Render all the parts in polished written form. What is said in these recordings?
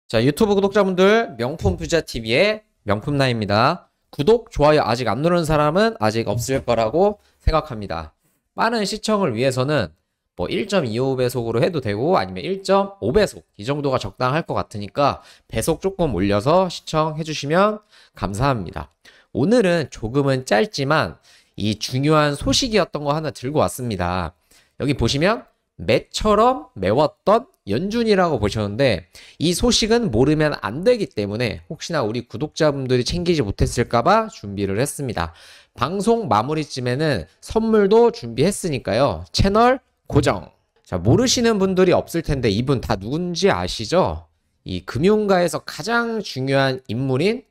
자, 유튜브 구독자분들 명품투자TV의 명품나입니다. 구독, 좋아요 아직 안 누른 사람은 아직 없을 거라고 생각합니다. 빠른 시청을 위해서는 뭐 1.25배속으로 해도 되고 아니면 1.5배속 이 정도가 적당할 것 같으니까 배속 조금 올려서 시청해 주시면 감사합니다. 오늘은 조금은 짧지만 이 중요한 소식이었던 거 하나 들고 왔습니다. 여기 보시면 매처럼 매웠던 연준이라고 보셨는데 이 소식은 모르면 안 되기 때문에 혹시나 우리 구독자분들이 챙기지 못했을까봐 준비를 했습니다. 방송 마무리쯤에는 선물도 준비했으니까요. 채널 고정. 자, 모르시는 분들이 없을 텐데 이분 다 누군지 아시죠? 이 금융가에서 가장 중요한 인물인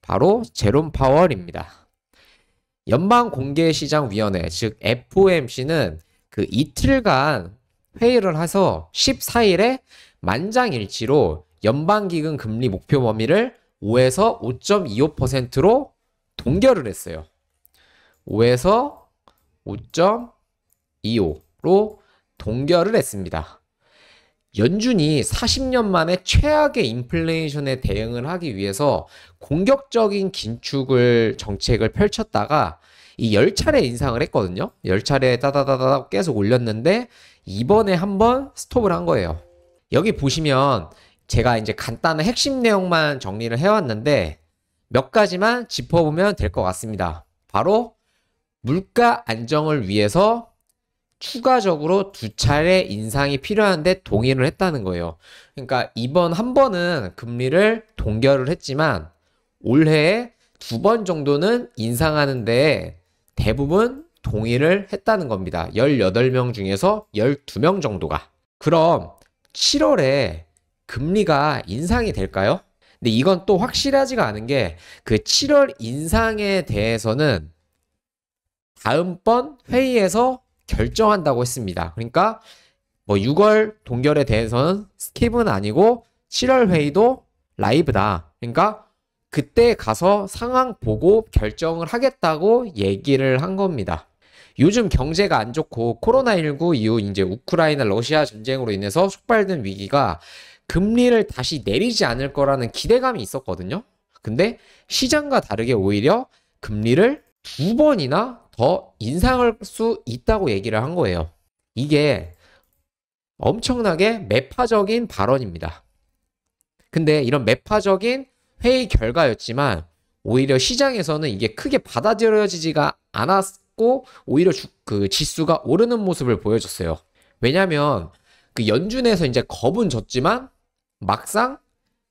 바로 제롬 파월입니다. 연방공개시장위원회 즉 FOMC는 그 이틀간 회의를 해서 14일에 만장일치로 연방기금 금리 목표 범위를 5에서 5.25%로 동결을 했어요. 5에서 5.25로 동결을 했습니다. 연준이 40년 만에 최악의 인플레이션에 대응을 하기 위해서 공격적인 긴축을 정책을 펼쳤다가 이 10차례 인상을 했거든요. 10차례 따다다다 계속 올렸는데 이번에 한번 스톱을 한 거예요. 여기 보시면 제가 이제 간단한 핵심 내용만 정리를 해왔는데 몇 가지만 짚어보면 될 것 같습니다. 바로 물가 안정을 위해서 추가적으로 2차례 인상이 필요한데 동의를 했다는 거예요. 그러니까 이번 한 번은 금리를 동결을 했지만 올해에 2번 정도는 인상하는데 대부분 동의를 했다는 겁니다. 18명 중에서 12명 정도가. 그럼 7월에 금리가 인상이 될까요? 근데 이건 또 확실하지가 않은 게 그 7월 인상에 대해서는 다음번 회의에서 결정한다고 했습니다. 그러니까 뭐 6월 동결에 대해서는 스킵은 아니고 7월 회의도 라이브다. 그러니까 그때 가서 상황 보고 결정을 하겠다고 얘기를 한 겁니다. 요즘 경제가 안 좋고 코로나19 이후 이제 우크라이나 러시아 전쟁으로 인해서 촉발된 위기가 금리를 다시 내리지 않을 거라는 기대감이 있었거든요. 근데 시장과 다르게 오히려 금리를 2번이나 더 인상할 수 있다고 얘기를 한 거예요. 이게 엄청나게 매파적인 발언입니다. 근데 이런 매파적인 회의 결과였지만 오히려 시장에서는 이게 크게 받아들여지지가 않았고 오히려 그 지수가 오르는 모습을 보여줬어요. 왜냐면 그 연준에서 이제 겁은 졌지만 막상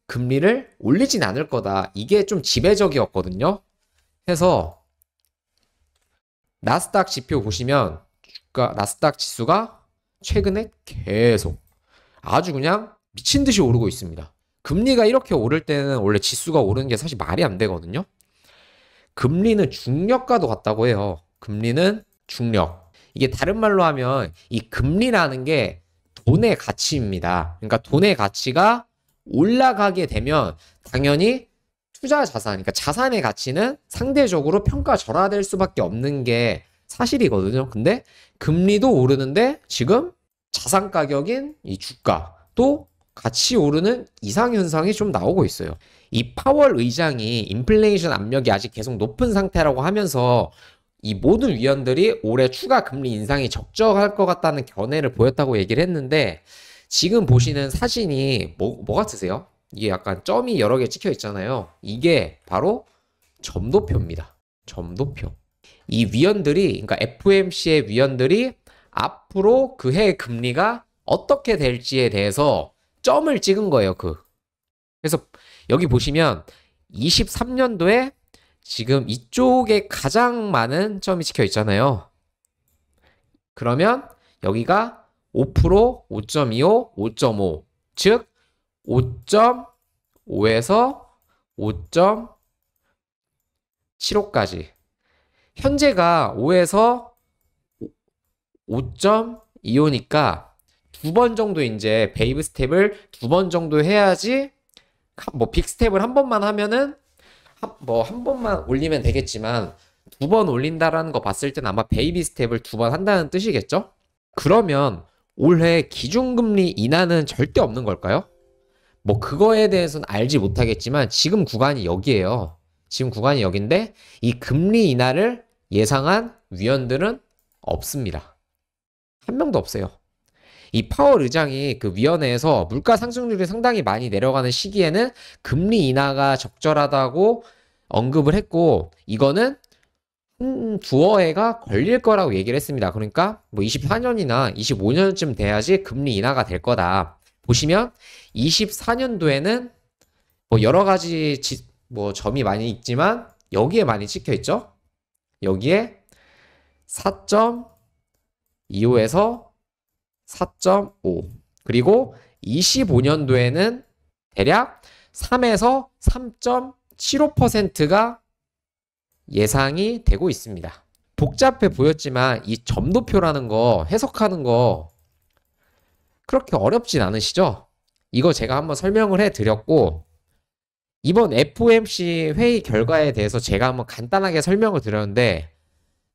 금리를 올리진 않을 거다. 이게 좀 지배적이었거든요. 해서 나스닥 지표 보시면 나스닥 지수가 최근에 계속 아주 그냥 미친 듯이 오르고 있습니다. 금리가 이렇게 오를 때는 원래 지수가 오르는 게 사실 말이 안 되거든요. 금리는 중력과도 같다고 해요. 금리는 중력. 이게 다른 말로 하면 이 금리라는 게 돈의 가치입니다. 그러니까 돈의 가치가 올라가게 되면 당연히 투자 자산, 그러니까 자산의 가치는 상대적으로 평가절하될 수밖에 없는 게 사실이거든요. 근데 금리도 오르는데 지금 자산 가격인 이 주가도 같이 오르는 이상현상이 좀 나오고 있어요. 이 파월 의장이 인플레이션 압력이 아직 계속 높은 상태라고 하면서 이 모든 위원들이 올해 추가 금리 인상이 적절할 것 같다는 견해를 보였다고 얘기를 했는데 지금 보시는 사진이 뭐 같으세요? 이게 약간 점이 여러 개 찍혀 있잖아요. 이게 바로 점도표입니다. 점도표. 이 위원들이, 그러니까 FOMC의 위원들이 앞으로 그해 금리가 어떻게 될지에 대해서 점을 찍은 거예요. 그래서 여기 보시면 23년도에 지금 이쪽에 가장 많은 점이 찍혀 있잖아요. 그러면 여기가 5%, 5.25, 5.5, 즉 5.5에서 5.75까지. 현재가 5에서 5.25니까 2번 정도 이제 베이비 스텝을 2번 정도 해야지 뭐 빅 스텝을 한 번만 하면은 한 번만 올리면 되겠지만 2번 올린다라는 거 봤을 땐 아마 베이비 스텝을 2번 한다는 뜻이겠죠? 그러면 올해 기준금리 인하는 절대 없는 걸까요? 뭐 그거에 대해서는 알지 못하겠지만 지금 구간이 여기에요. 지금 구간이 여긴데 이 금리 인하를 예상한 위원들은 없습니다. 한 명도 없어요. 이 파월 의장이 그 위원회에서 물가 상승률이 상당히 많이 내려가는 시기에는 금리 인하가 적절하다고 언급을 했고, 이거는 두어 해가 걸릴 거라고 얘기를 했습니다. 그러니까 뭐 24년이나 25년쯤 돼야지 금리 인하가 될 거다. 보시면 24년도에는 뭐 여러 가지 뭐 점이 많이 있지만 여기에 많이 찍혀 있죠. 여기에 4.25에서 4.5, 그리고 25년도에는 대략 3에서 3.75%가 예상이 되고 있습니다. 복잡해 보였지만 이 점도표라는 거 해석하는 거 그렇게 어렵진 않으시죠? 이거 제가 한번 설명을 해드렸고, 이번 FOMC 회의 결과에 대해서 제가 한번 간단하게 설명을 드렸는데,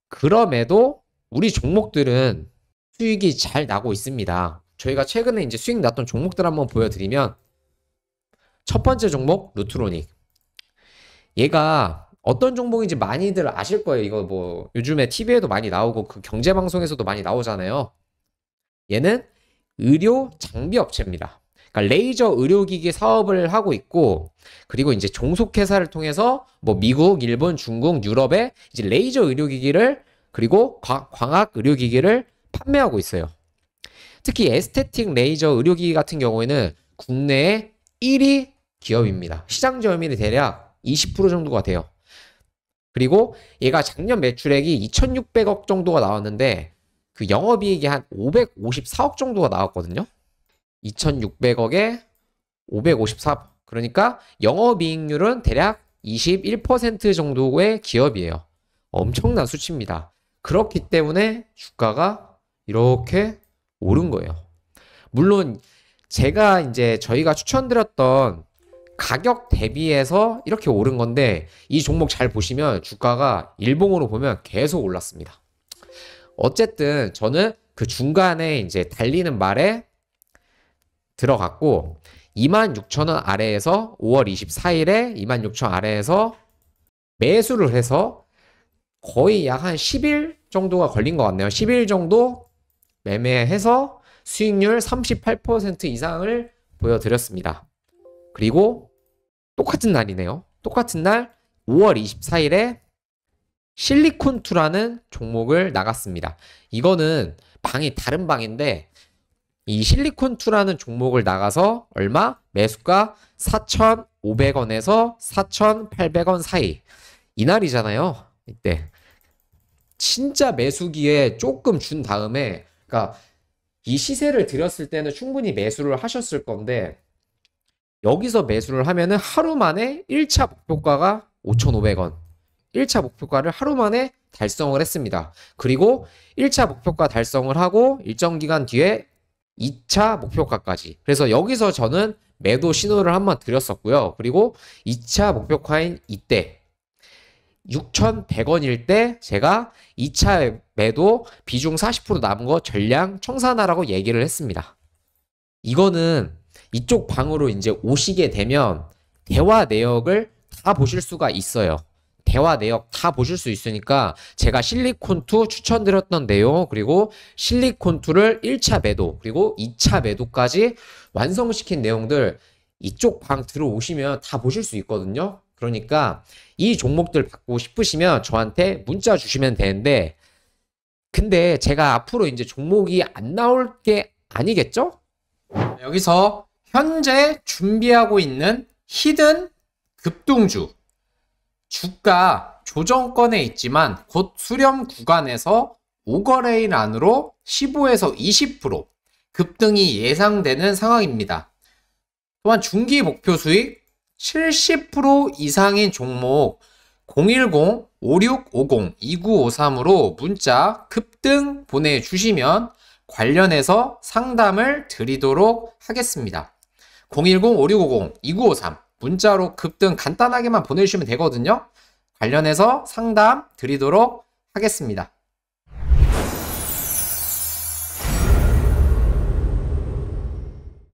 그럼에도 우리 종목들은 수익이 잘 나고 있습니다. 저희가 최근에 이제 수익 났던 종목들 한번 보여드리면, 첫 번째 종목 루트로닉. 얘가 어떤 종목인지 많이들 아실 거예요. 이거 뭐 요즘에 TV에도 많이 나오고 그 경제방송에서도 많이 나오잖아요. 얘는 의료 장비 업체입니다. 그러니까 레이저 의료기기 사업을 하고 있고, 그리고 이제 종속회사를 통해서 뭐 미국, 일본, 중국, 유럽에 이제 레이저 의료기기를, 그리고 광학 의료기기를 판매하고 있어요. 특히 에스테틱 레이저 의료기기 같은 경우에는 국내의 1위 기업입니다. 시장 점유율이 대략 20% 정도가 돼요. 그리고 얘가 작년 매출액이 2,600억 정도가 나왔는데 그 영업이익이 한 554억 정도가 나왔거든요. 2,600억에 554억. 그러니까 영업이익률은 대략 21% 정도의 기업이에요. 엄청난 수치입니다. 그렇기 때문에 주가가 이렇게 오른 거예요. 물론 제가 이제 저희가 추천드렸던 가격 대비해서 이렇게 오른 건데, 이 종목 잘 보시면 주가가 일봉으로 보면 계속 올랐습니다. 어쨌든 저는 그 중간에 이제 달리는 말에 들어갔고, 26,000원 아래에서 5월 24일에 26,000원 아래에서 매수를 해서 거의 약 한 10일 정도가 걸린 것 같네요. 10일 정도 매매해서 수익률 38% 이상을 보여드렸습니다. 그리고 똑같은 날이네요. 똑같은 날 5월 24일에 실리콘2라는 종목을 나갔습니다. 이거는 방이 다른 방인데, 이 실리콘2라는 종목을 나가서 얼마? 매수가 4,500원에서 4,800원 사이. 이날이잖아요. 이때. 진짜 매수기에 조금 준 다음에, 그러니까 이 시세를 드렸을 때는 충분히 매수를 하셨을 건데, 여기서 매수를 하면은 하루 만에 1차 목표가가 5,500원. 1차 목표가를 하루 만에 달성을 했습니다. 그리고 1차 목표가 달성을 하고 일정 기간 뒤에 2차 목표가까지. 그래서 여기서 저는 매도 신호를 한번 드렸었고요. 그리고 2차 목표가인 이때 6,100원일 때 제가 2차 매도 비중 40% 남은 거 전량 청산하라고 얘기를 했습니다. 이거는 이쪽 방으로 이제 오시게 되면 대화 내역을 다 보실 수가 있어요. 대화 내역 다 보실 수 있으니까 제가 실리콘2 추천드렸던 내용, 그리고 실리콘2를 1차 매도, 그리고 2차 매도까지 완성시킨 내용들 이쪽 방 들어오시면 다 보실 수 있거든요. 그러니까 이 종목들 받고 싶으시면 저한테 문자 주시면 되는데, 근데 제가 앞으로 이제 종목이 안 나올 게 아니겠죠? 여기서 현재 준비하고 있는 히든 급등주, 주가 조정권에 있지만 곧 수렴 구간에서 오거레일 안으로 15에서 20% 급등이 예상되는 상황입니다. 또한 중기 목표 수익 70% 이상인 종목 010-5650-2953으로 문자 급등 보내주시면 관련해서 상담을 드리도록 하겠습니다. 010-5650-2953 문자로 급등 간단하게만 보내주시면 되거든요. 관련해서 상담 드리도록 하겠습니다.